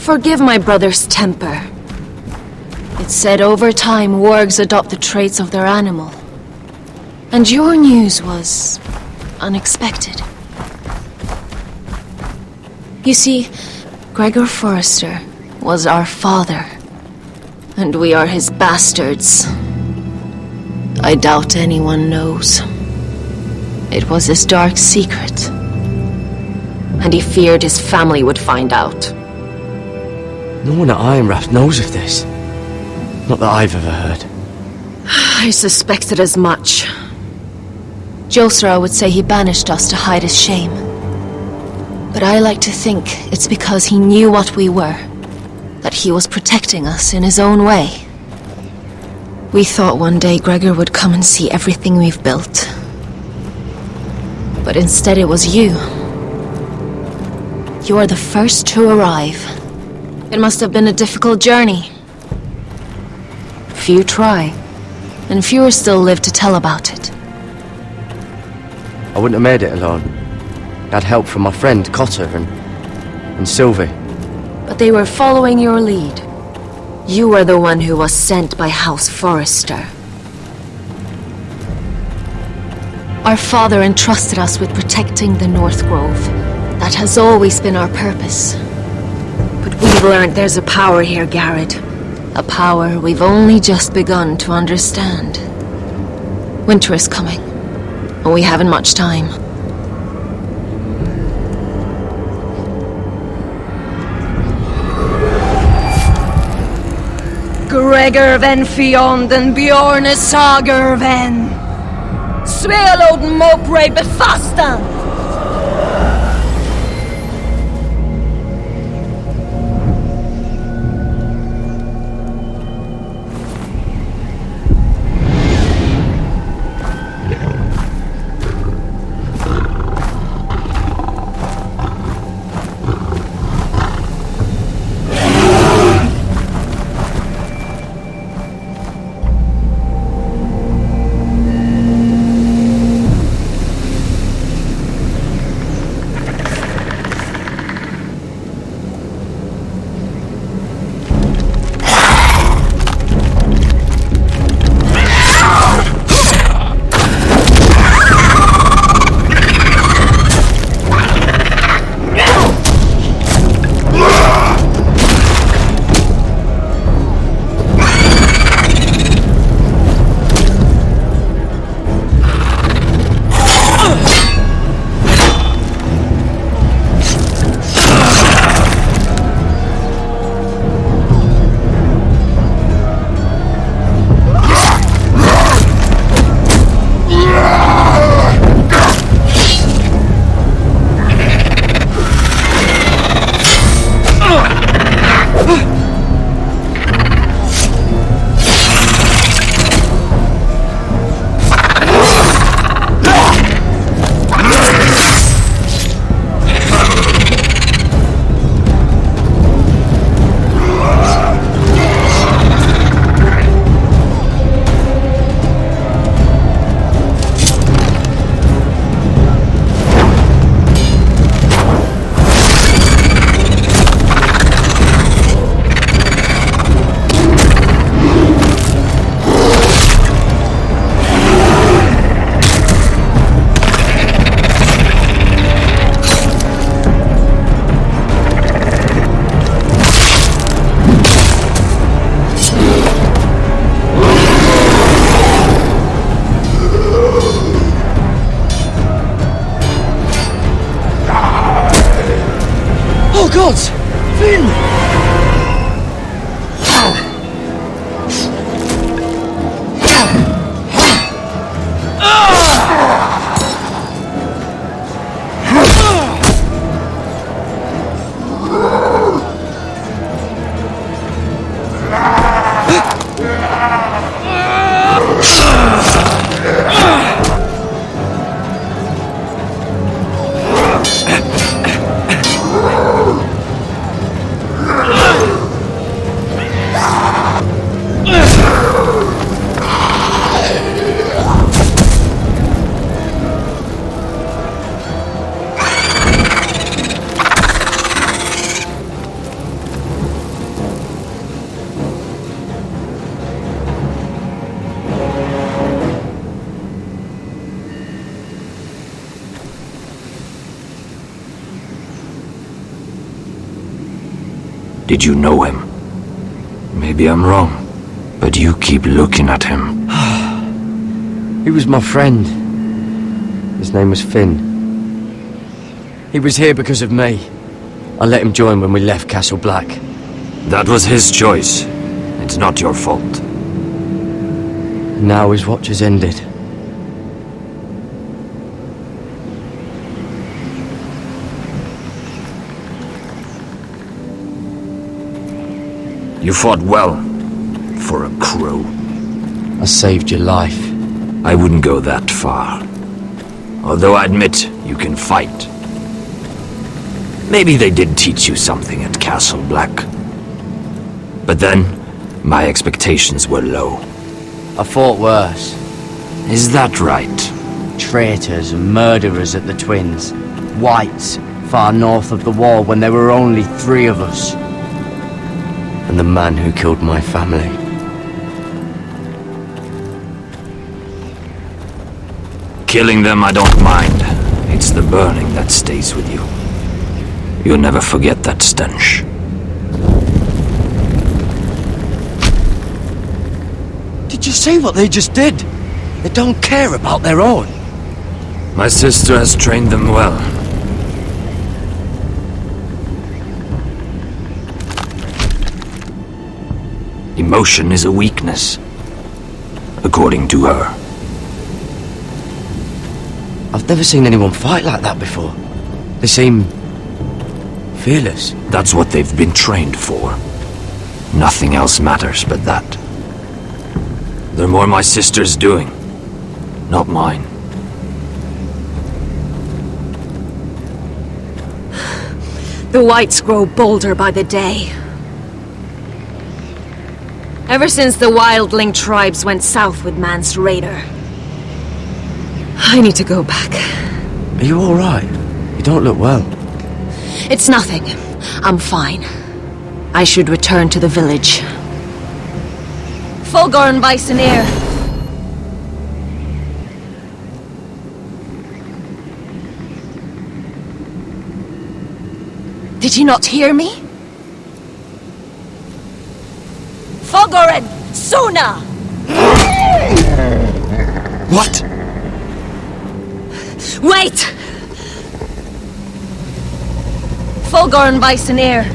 Forgive my brother's temper. It's said over time wargs adopt the traits of their animal. And your news was unexpected. You see, Gregor Forrester was our father, and we are his bastards. I doubt anyone knows. It was his dark secret, and he feared his family would find out. No one at Ironrath knows of this. Not that I've ever heard. I suspected as much. Josra would say he banished us to hide his shame. But I like to think it's because he knew what we were, that he was protecting us in his own way. We thought one day Gregor would come and see everything we've built. But instead it was you. You are the first to arrive. It must have been a difficult journey. Few try, and fewer still live to tell about it. I wouldn't have made it alone. I had help from my friend Cotter and Sylvie. But they were following your lead. You were the one who was sent by House Forrester. Our father entrusted us with protecting the North Grove. That has always been our purpose. But we've learned there's a power here, Garrett. A power we've only just begun to understand. Winter is coming, and we haven't much time. Gregor ven Fionden Bjorne Sager ven Sveloden Mopre befastan. Did you know him? Maybe I'm wrong, but you keep looking at him. He was my friend. His name was Finn. He was here because of me. I let him join when we left Castle Black. That was his choice. It's not your fault. Now his watch has ended. You fought well, for a crow. I saved your life. I wouldn't go that far. Although I admit, you can fight. Maybe they did teach you something at Castle Black. But then, my expectations were low. I fought worse. Is that right? Traitors and murderers at the Twins. Whites, far north of the wall when there were only 3 of us. And the man who killed my family. Killing them I don't mind. It's the burning that stays with you. You'll never forget that stench. Did you see what they just did? They don't care about their own. My sister has trained them well. Emotion is a weakness, according to her. I've never seen anyone fight like that before. They seem fearless. That's what they've been trained for. Nothing else matters but that. The more my sister's doing, not mine. The whites grow bolder by the day. Ever since the wildling tribes went south with Man's raider. I need to go back. Are you alright? You don't look well. It's nothing. I'm fine. I should return to the village. Fulgorn Bysonir. Did you not hear me? Fulgorn Suna! What? Wait! Fulgorn Bysonir.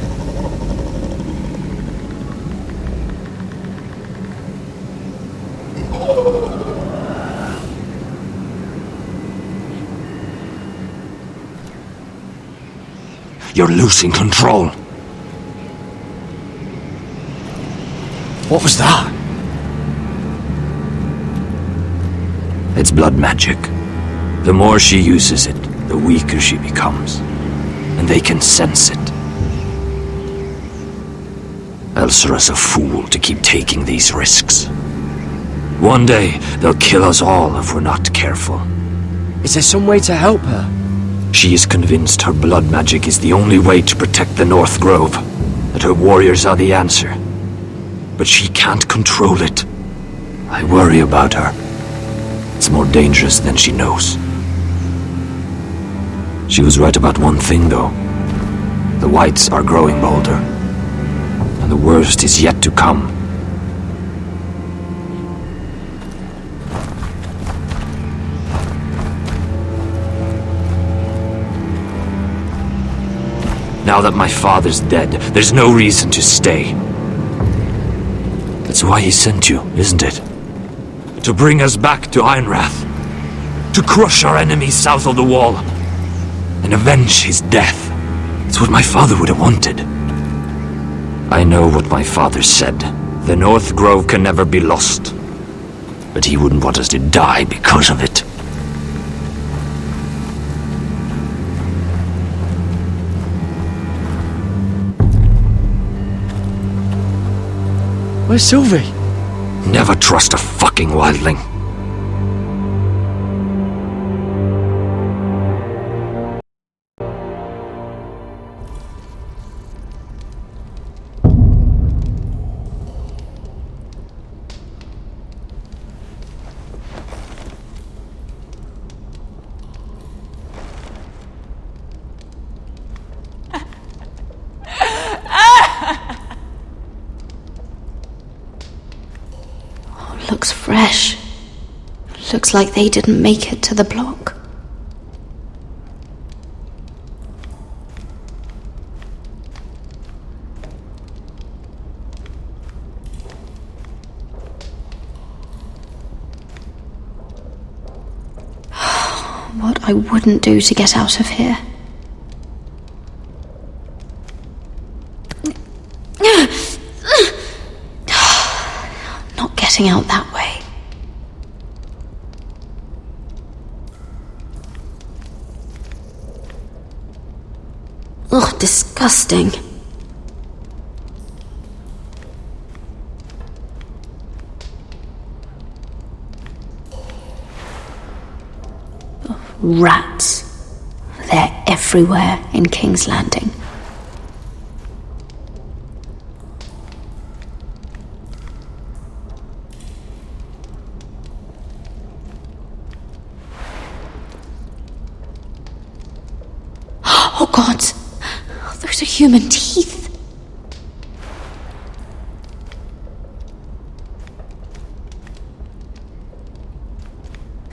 You're losing control. What was that? It's blood magic. The more she uses it, the weaker she becomes. And they can sense it. Elsera's a fool to keep taking these risks. One day, they'll kill us all if we're not careful. Is there some way to help her? She is convinced her blood magic is the only way to protect the North Grove, that her warriors are the answer. But she can't control it. I worry about her. It's more dangerous than she knows. She was right about one thing, though. The whites are growing bolder. And the worst is yet to come. Now that my father's dead, there's no reason to stay. That's why he sent you, isn't it? To bring us back to Ironrath. To crush our enemies south of the wall. And avenge his death. It's what my father would have wanted. I know what my father said. The North Grove can never be lost. But he wouldn't want us to die because of it. Where's Sylvie? Never trust a fucking wildling. Looks fresh. Looks like they didn't make it to the block. What I wouldn't do to get out of here. Not getting out that way. Ugh, disgusting. Rats. They're everywhere in King's Landing. Oh God! Those are human teeth!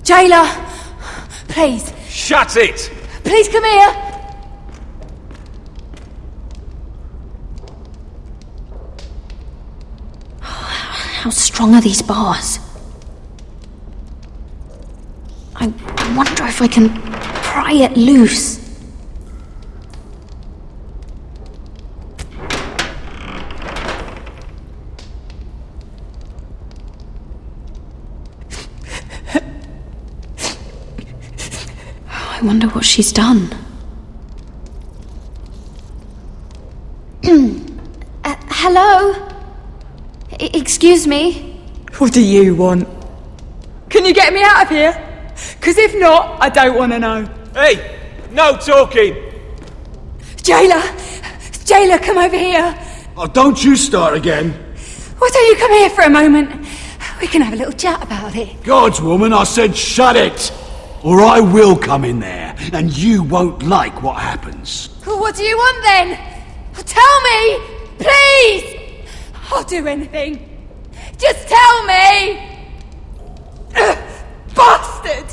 Jailer! Please! Shut it! Please come here! How strong are these bars? I wonder if I can pry it loose. I wonder what she's done. Hello? Excuse me? What do you want? Can you get me out of here? 'Cause if not, I don't want to know. Hey! No talking! Jailer! Jailer, come over here! Oh, don't you start again. Why don't you come here for a moment? We can have a little chat about it. God's woman, I said shut it! Or I will come in there, and you won't like what happens. Well, what do you want then? Tell me! Please! I'll do anything. Just tell me! Bastard!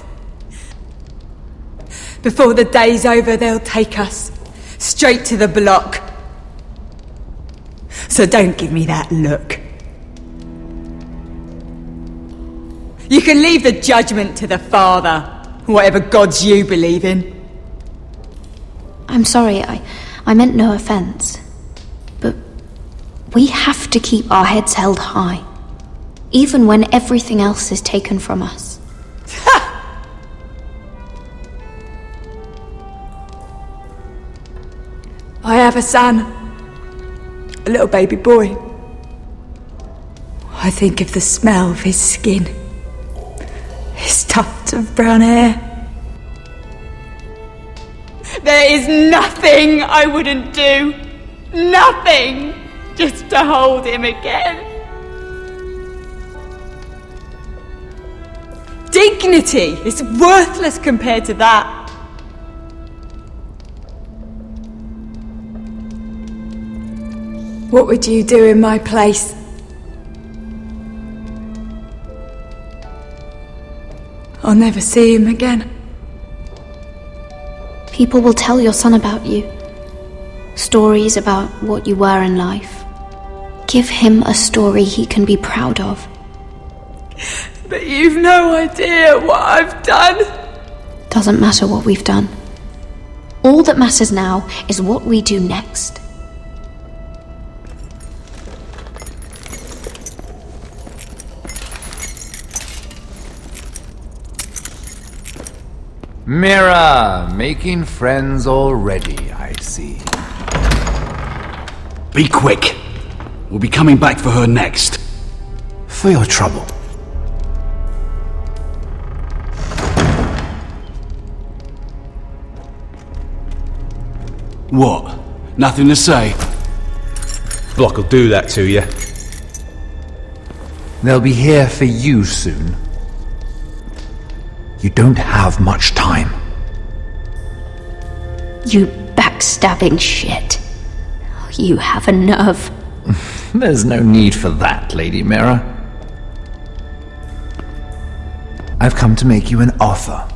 Before the day's over, they'll take us straight to the block. So don't give me that look. You can leave the judgment to the Father, whatever gods you believe in. I'm sorry, I meant no offense. But we have to keep our heads held high, even when everything else is taken from us. I have a son, a little baby boy. I think of the smell of his skin, his tufts of brown hair. There is nothing I wouldn't do, nothing, just to hold him again. Dignity is worthless compared to that. What would you do in my place? I'll never see him again. People will tell your son about you. Stories about what you were in life. Give him a story he can be proud of. But you've no idea what I've done. Doesn't matter what we've done. All that matters now is what we do next. Mira, making friends already, I see. Be quick. We'll be coming back for her next. For your trouble. What? Nothing to say? Block will do that to you. They'll be here for you soon. You don't have much time. You backstabbing shit. You have a nerve. There's no need for that, Lady Mira. I've come to make you an offer.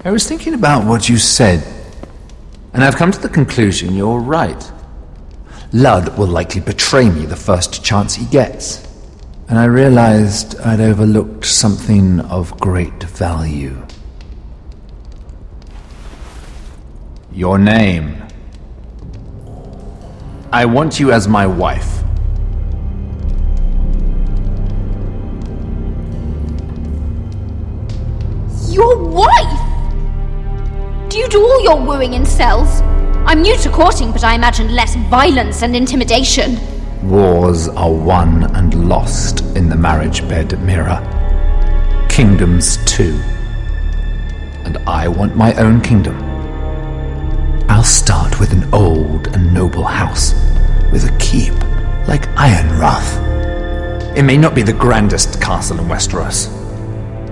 I was thinking about what you said, and I've come to the conclusion you're right. Ludd will likely betray me the first chance he gets, and I realized I'd overlooked something of great value. Your name. I want you as my wife. Your wife? Do you do all your wooing in cells? I'm new to courting, but I imagined less violence and intimidation. Wars are won and lost in the marriage bed, Mira. Kingdoms too. And I want my own kingdom. I'll start with an old and noble house, with a keep, like Ironrath. It may not be the grandest castle in Westeros,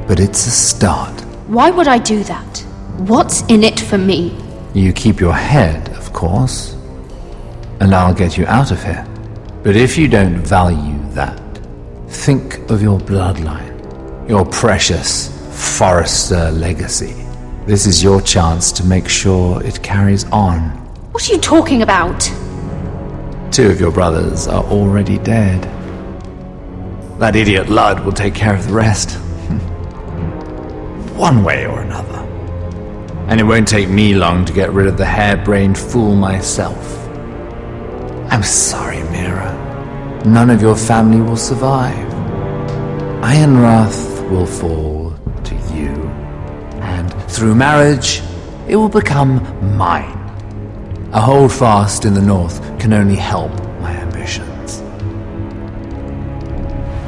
but it's a start. Why would I do that? What's in it for me? You keep your head, of course, and I'll get you out of here. But if you don't value that, think of your bloodline, your precious Forrester legacy. This is your chance to make sure it carries on. What are you talking about? 2 of your brothers are already dead. That idiot Ludd will take care of the rest. One way or another. And it won't take me long to get rid of the harebrained fool myself. I'm sorry, Mira. None of your family will survive. Ironrath will fall to you. And through marriage, it will become mine. A holdfast in the north can only help my ambitions.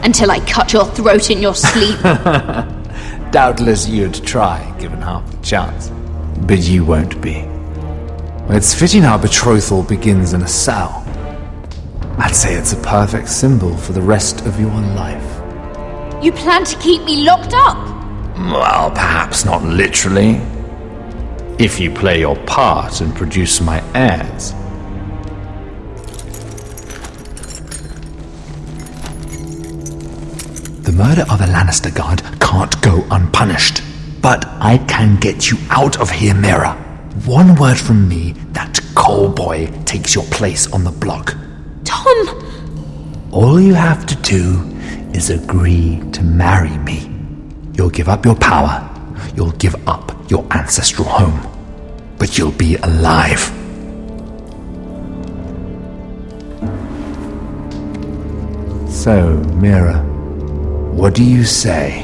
Until I cut your throat in your sleep. Doubtless you'd try, given half the chance. But you won't be. It's fitting our betrothal begins in a cell. I'd say it's a perfect symbol for the rest of your life. You plan to keep me locked up? Well, perhaps not literally. If you play your part and produce my heirs. The murder of a Lannister guard can't go unpunished. But I can get you out of here, Mira. One word from me, that coal boy takes your place on the block. Tom! All you have to do is agree to marry me. You'll give up your power. You'll give up your ancestral home. But you'll be alive. So, Mira, what do you say?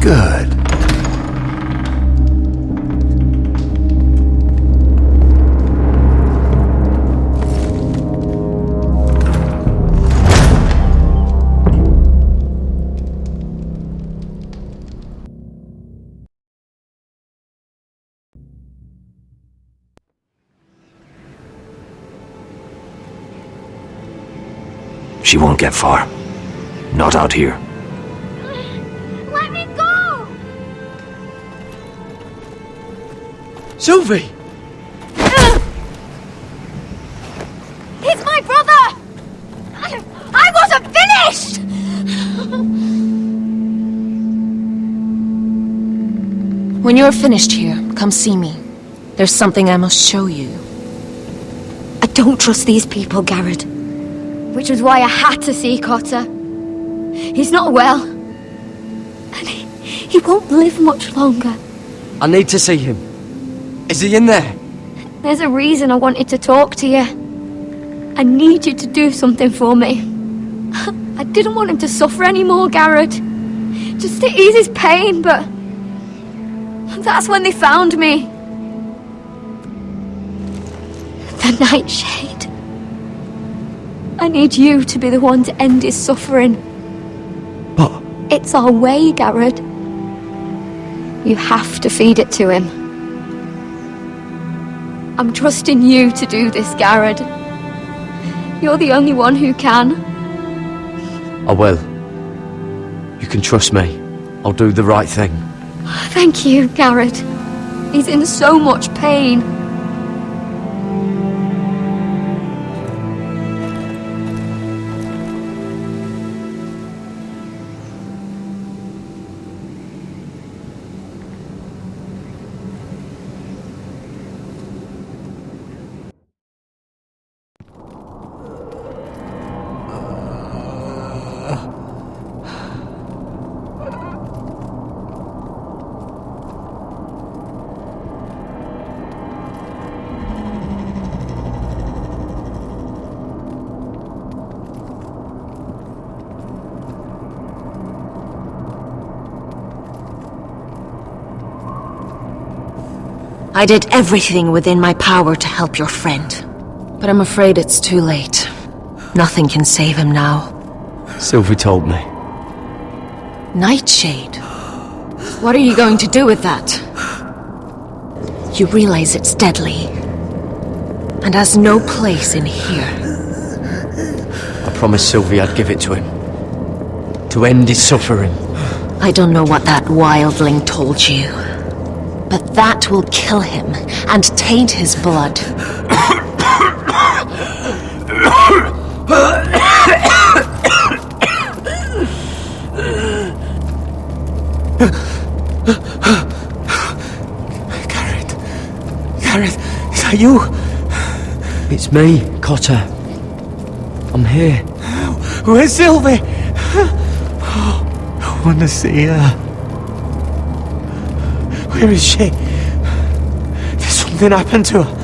Good. She won't get far. Not out here. Let me go! Sylvie! He's my brother! I wasn't finished! When you're finished here, come see me. There's something I must show you. I don't trust these people, Garrett. Which was why I had to see Cotter. He's not well. And he won't live much longer. I need to see him. Is he in there? There's a reason I wanted to talk to you. I need you to do something for me. I didn't want him to suffer anymore, Garrett. Just to ease his pain, but... that's when they found me. The Nightshade. I need you to be the one to end his suffering. But... It's our way, Garrett. You have to feed it to him. I'm trusting you to do this, Garrett. You're the only one who can. I will. You can trust me. I'll do the right thing. Thank you, Garrett. He's in so much pain. I did everything within my power to help your friend. But I'm afraid it's too late. Nothing can save him now. Sylvie told me. Nightshade? What are you going to do with that? You realize it's deadly. And has no place in here. I promised Sylvie I'd give it to him. To end his suffering. I don't know what that wildling told you. But that will kill him and taint his blood. Garrett, is that you? It's me, Cotter. I'm here. Where's Sylvie? I want to see her. Where is she? Did something happen to her?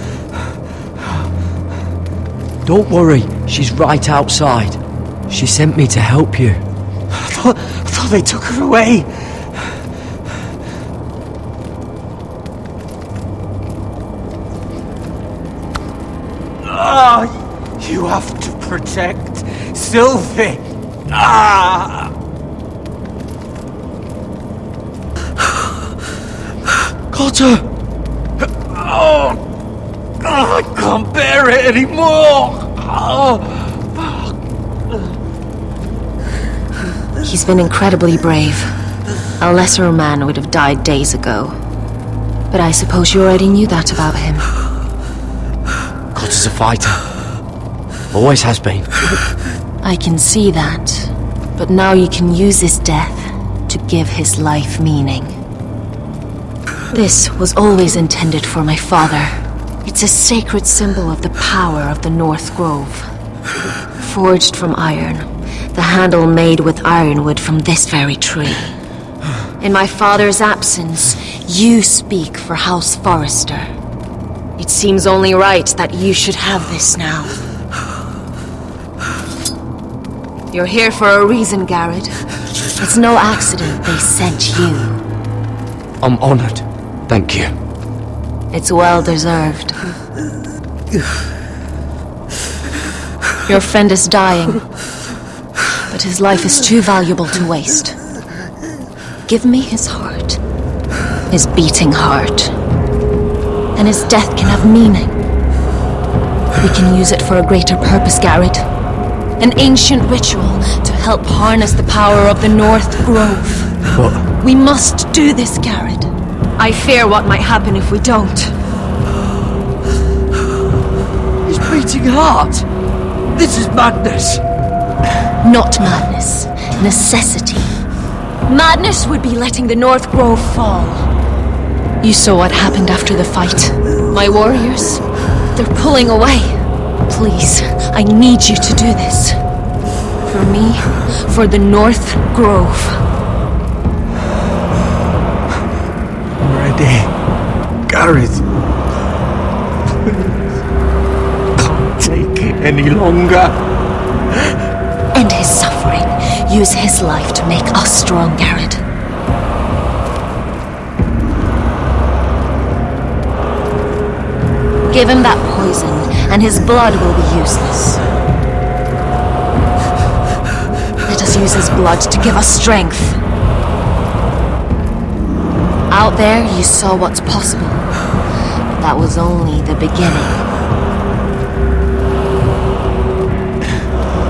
Don't worry, she's right outside. She sent me to help you. I thought they took her away. You have to protect Sylvie. Cotter! I can't bear it anymore. He's been incredibly brave. A lesser man would have died days ago. But I suppose you already knew that about him. Cotter's a fighter. Always has been. I can see that. But now you can use his death to give his life meaning. This was always intended for my father. It's a sacred symbol of the power of the North Grove. Forged from iron, the handle made with ironwood from this very tree. In my father's absence, you speak for House Forrester. It seems only right that you should have this now. You're here for a reason, Garrett. It's no accident they sent you. I'm honored. Thank you. It's well deserved. Your friend is dying, but his life is too valuable to waste. Give me his heart, his beating heart, and his death can have meaning. We can use it for a greater purpose, Garrett. An ancient ritual to help harness the power of the North Grove. But We must do this, Garrett. I fear what might happen if we don't. his beating heart. This is madness. Not madness. Necessity. Madness would be letting the North Grove fall. You saw what happened after the fight. My warriors, they're pulling away. Please, I need you to do this. For me, for the North Grove. I'm ready. Garrett. Can't take it any longer. End his suffering. Use his life to make us strong, Garrett. Give him that poison, and his blood will be useless. Let us use his blood to give us strength. Out there, you saw what's possible. But that was only the beginning.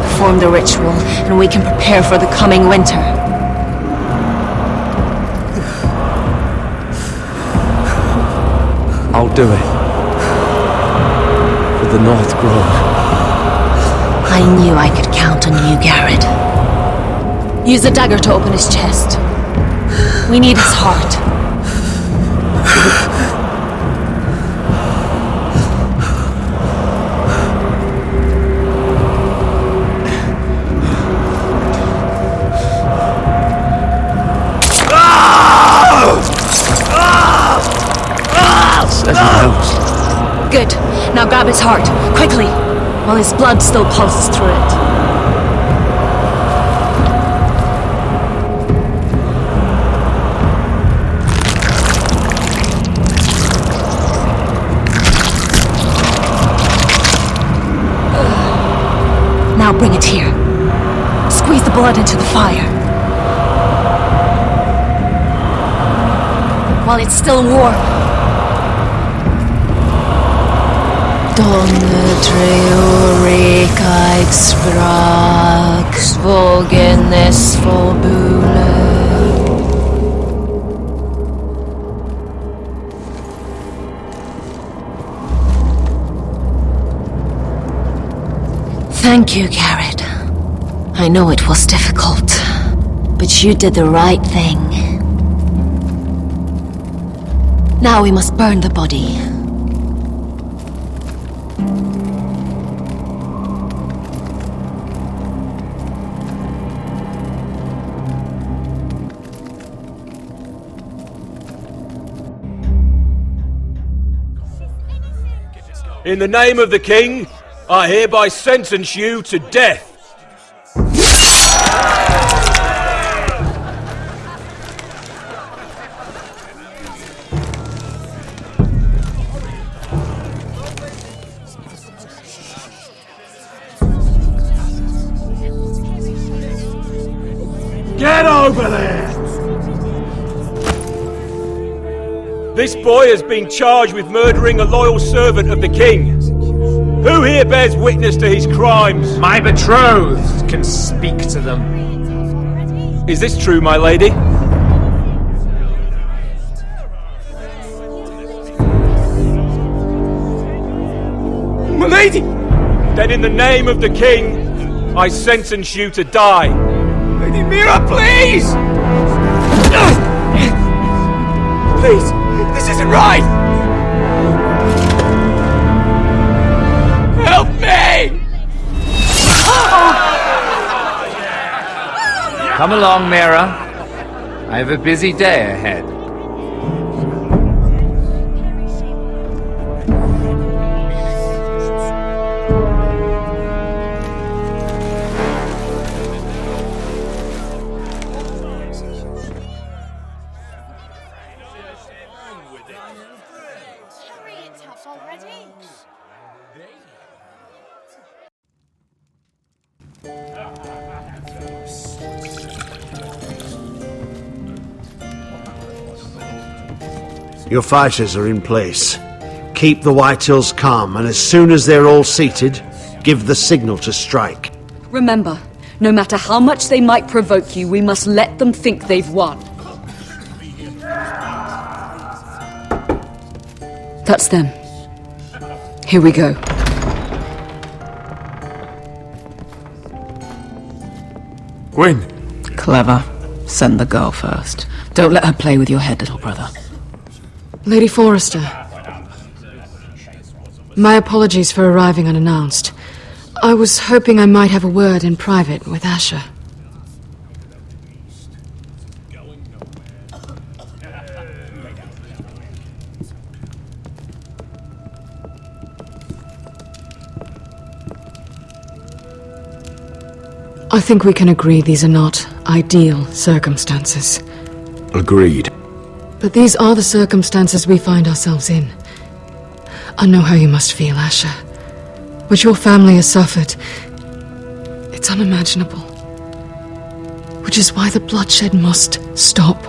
Perform the ritual, and we can prepare for the coming winter. I'll do it. For the North Grove. I knew I could count on you, Garrett. Use the dagger to open his chest. We need his heart. Good. Now grab his heart, quickly, while his blood still pulses through it. Now bring it here. Squeeze the blood into the fire. While it's still warm. Donne treoricaig sprak, svogenes forbule. Thank you, Garrett. I know it was difficult, but you did the right thing. Now we must burn the body. In the name of the king, I hereby sentence you to death. Get over there! This boy has been charged with murdering a loyal servant of the king. Who here bears witness to his crimes? My betrothed can speak to them. Is this true, my lady? My lady! Then in the name of the king, I sentence you to die. Lady Mira, please! Please, this isn't right! Help me! Come along, Mira. I have a busy day ahead. Your fighters are in place. Keep the Whitehills calm, and as soon as they're all seated, give the signal to strike. Remember, no matter how much they might provoke you, we must let them think they've won. That's them. Here we go. Gwyn! Clever. Send the girl first. Don't let her play with your head, little brother. Lady Forrester. My apologies for arriving unannounced. I was hoping I might have a word in private with Asher. I think we can agree these are not ideal circumstances. Agreed. But these are the circumstances we find ourselves in. I know how you must feel, Asher. What your family has suffered, it's unimaginable. Which is why the bloodshed must stop.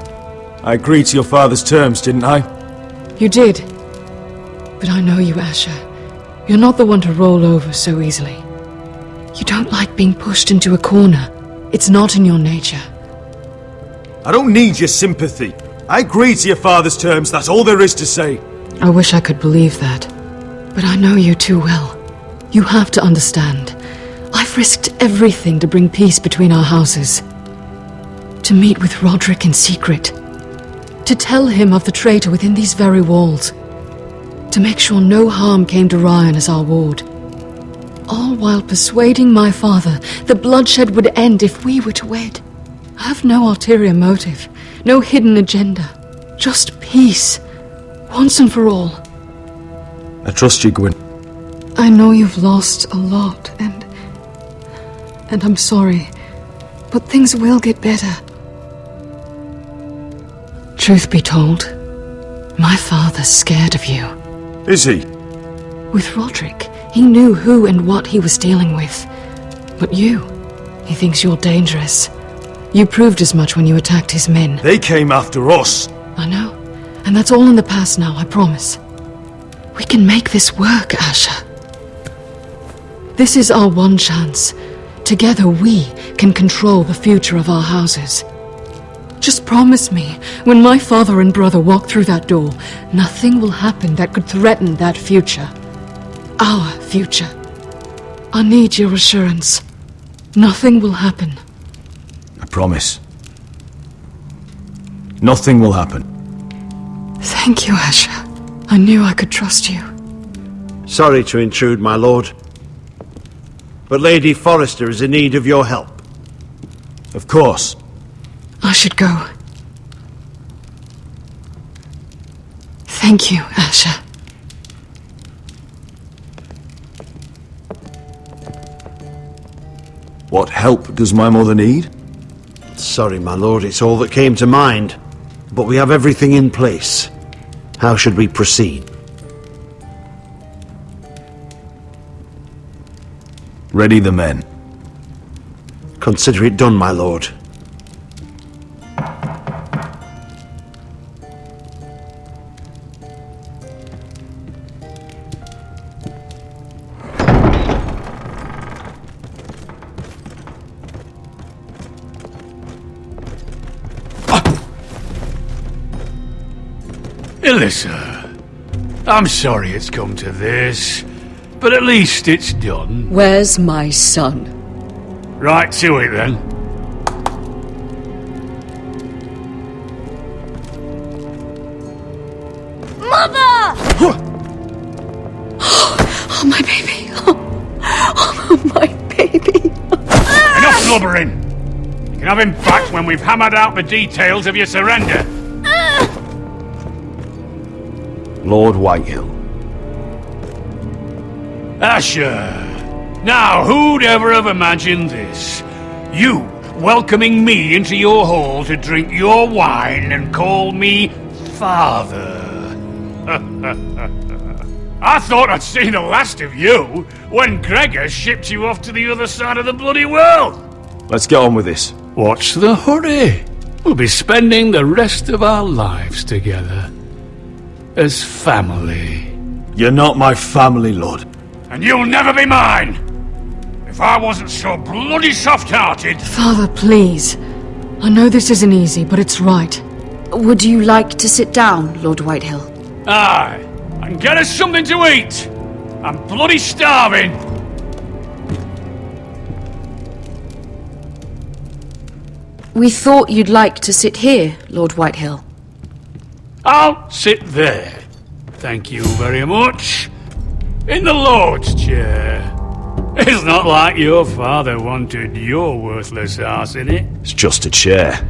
I agreed to your father's terms, didn't I? You did. But I know you, Asher. You're not the one to roll over so easily. You don't like being pushed into a corner. It's not in your nature. I don't need your sympathy. I agreed to your father's terms, that's all there is to say. I wish I could believe that. But I know you too well. You have to understand. I've risked everything to bring peace between our houses. To meet with Roderick in secret. To tell him of the traitor within these very walls. To make sure no harm came to Ryan as our ward. All while persuading my father that bloodshed would end if we were to wed. I have no ulterior motive, no hidden agenda. Just peace, once and for all. I trust you, Gwyn. I know you've lost a lot, and I'm sorry, but things will get better. Truth be told, my father's scared of you. Is he? With Roderick, he knew who and what he was dealing with. But you, he thinks you're dangerous. You proved as much when you attacked his men. They came after us. I know, and that's all in the past now, I promise. We can make this work, Asher. This is our one chance. Together we can control the future of our houses. Just promise me, when my father and brother walk through that door, nothing will happen that could threaten that future. Our future. I need your assurance. Nothing will happen. I promise. Nothing will happen. Thank you, Asher. I knew I could trust you. Sorry to intrude, my lord. But Lady Forrester is in need of your help. Of course. I should go. Thank you, Asher. What help does my mother need? Sorry, my lord, it's all that came to mind. But we have everything in place. How should we proceed? Ready the men. Consider it done, my lord. Alyssa, I'm sorry it's come to this, but at least it's done. Where's my son? Right to it then. Mother! Oh, my baby. Oh, my baby. Enough blubbering! You can have him back when we've hammered out the details of your surrender. Lord Whitehill. Asher! Now, who'd ever have imagined this? You welcoming me into your hall to drink your wine and call me father. I thought I'd seen the last of you when Gregor shipped you off to the other side of the bloody world. Let's get on with this. What's the hurry? We'll be spending the rest of our lives together. As family. You're not my family, Lord. And you'll never be mine! If I wasn't so bloody soft-hearted... Father, please. I know this isn't easy, but it's right. Would you like to sit down, Lord Whitehill? Aye, and get us something to eat! I'm bloody starving! We thought you'd like to sit here, Lord Whitehill. I'll sit there. Thank you very much. In the Lord's chair. It's not like your father wanted your worthless ass in it. It's just a chair.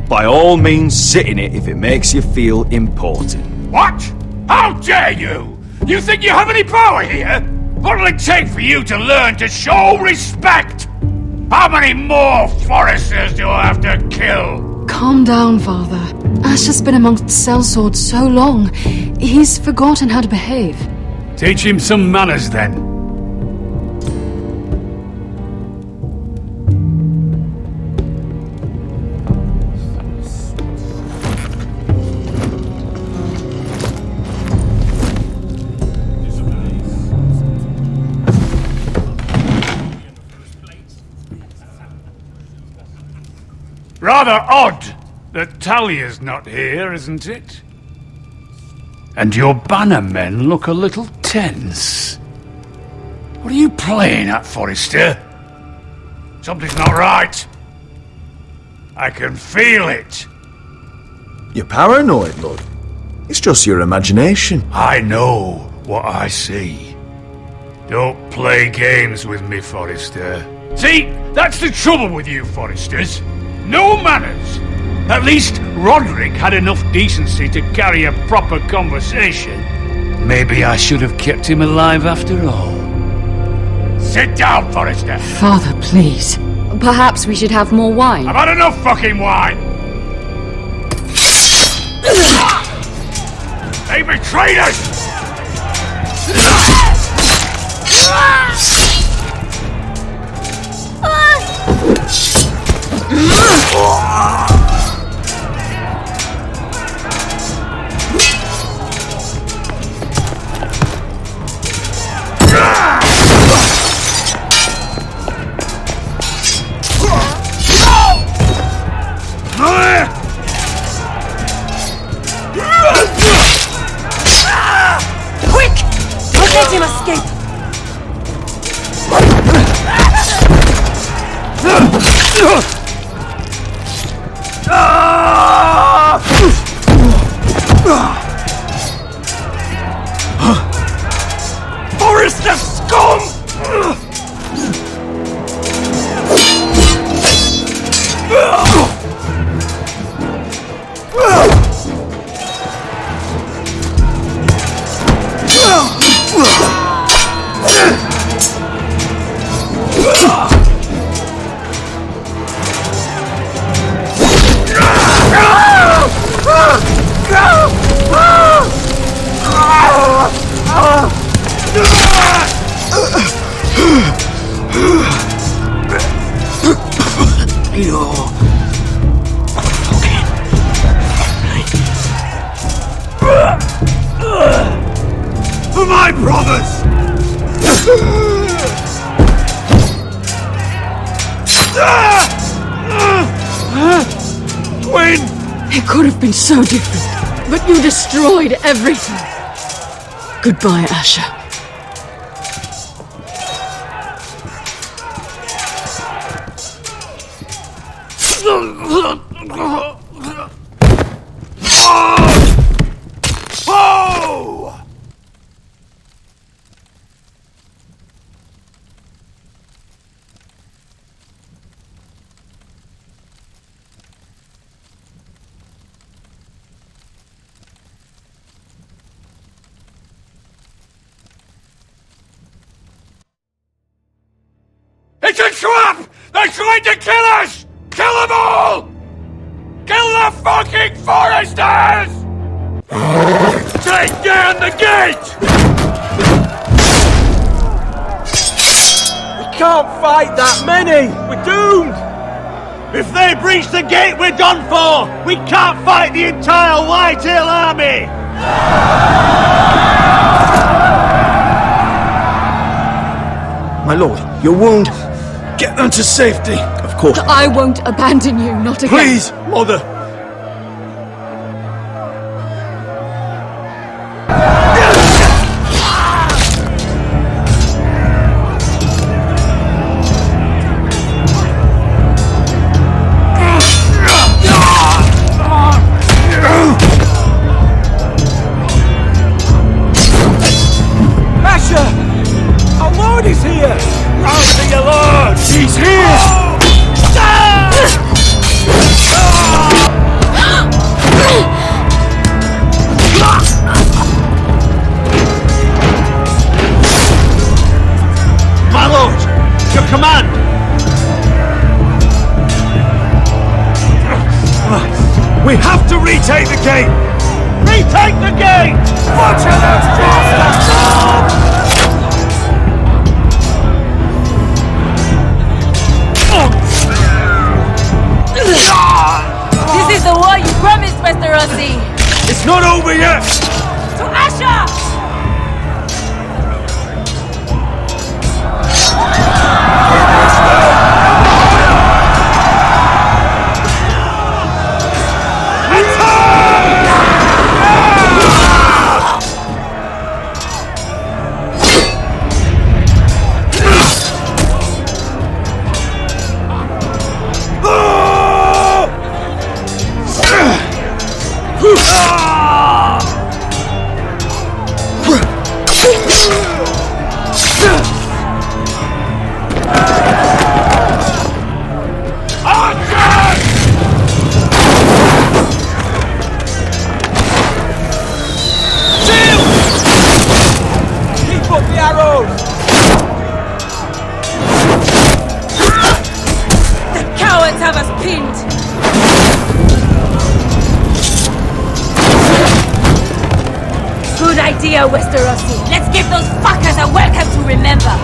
By all means, sit in it if it makes you feel important. What? How dare you? You think you have any power here? What'll it take for you to learn to show respect? How many more Foresters do I have to kill? Calm down, Father. Asher's been amongst sellswords so long, he's forgotten how to behave. Teach him some manners, then. Rather odd that Talia's not here, isn't it? And your banner men look a little tense. What are you playing at, Forrester? Something's not right. I can feel it. You're paranoid, Lord. It's just your imagination. I know what I see. Don't play games with me, Forrester. See, that's the trouble with you, Forresters. No manners. At least Roderick had enough decency to carry a proper conversation. Maybe I should have kept him alive after all. Sit down, Forrester. Father, please. Perhaps we should have more wine. I've had enough fucking wine. They betrayed us! Quick! Don't let him escape! Forrester scum! For my brothers! Twin! It could have been so different, but you destroyed everything. Goodbye, Asher. Oh! It's a trap! They're trying to kill us! Kill them all! Kill the fucking Foresters! Take down the gate! We can't fight that many! We're doomed! If they breach the gate, we're done for! We can't fight the entire Whitetail army! My lord, your wound. Get them to safety. Of course. I won't abandon you, not again. Please, Mother. We have to retake the gate! Retake the gate! Watch out, This is the war you promised, Mr. Rossi! It's not over yet! To Asher! dear Westerosi. Let's give those fuckers a welcome to remember.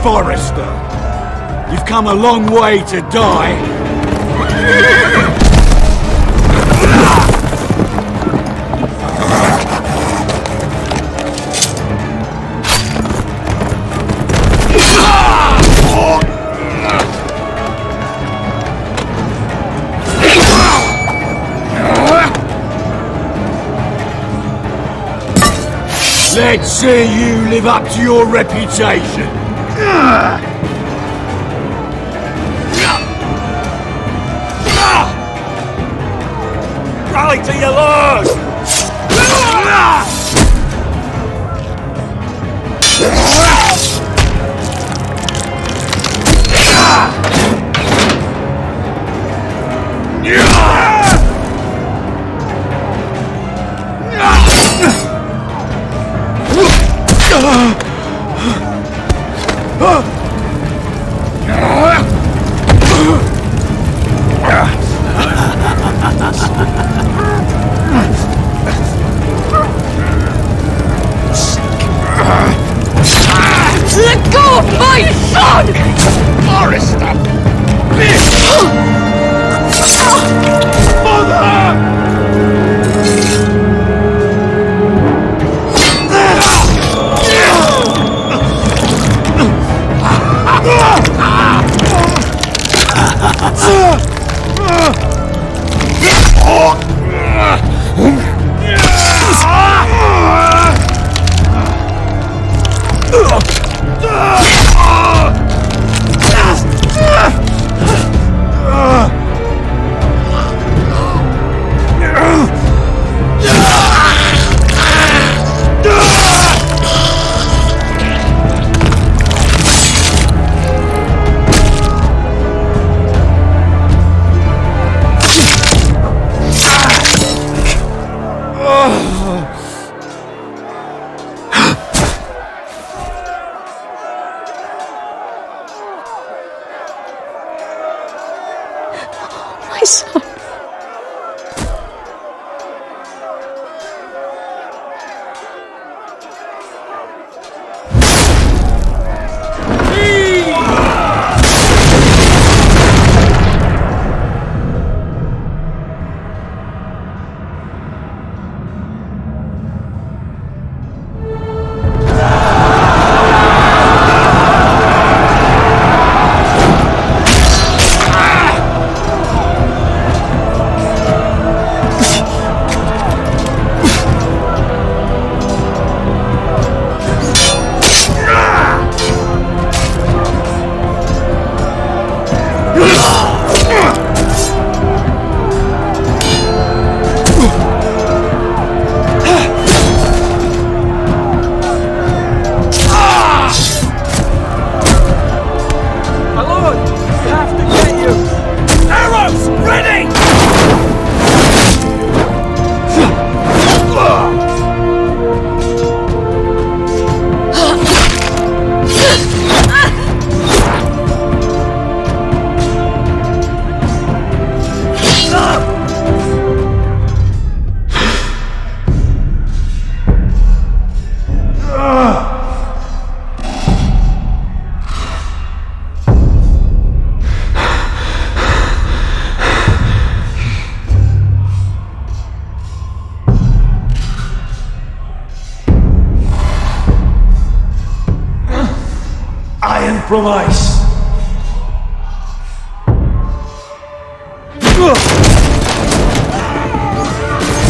Forrester, you've come a long way to die. Let's see you live up to your reputation. Rally to your lord! Let go of my son! Forrester! Mother! My son. From ice.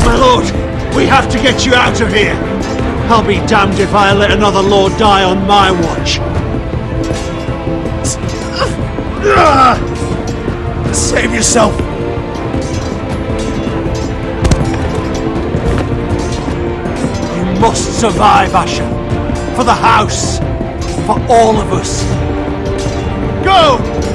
My lord, we have to get you out of here. I'll be damned if I let another lord die on my watch. Save yourself. You must survive, Asher. For the house. For all of us. Go!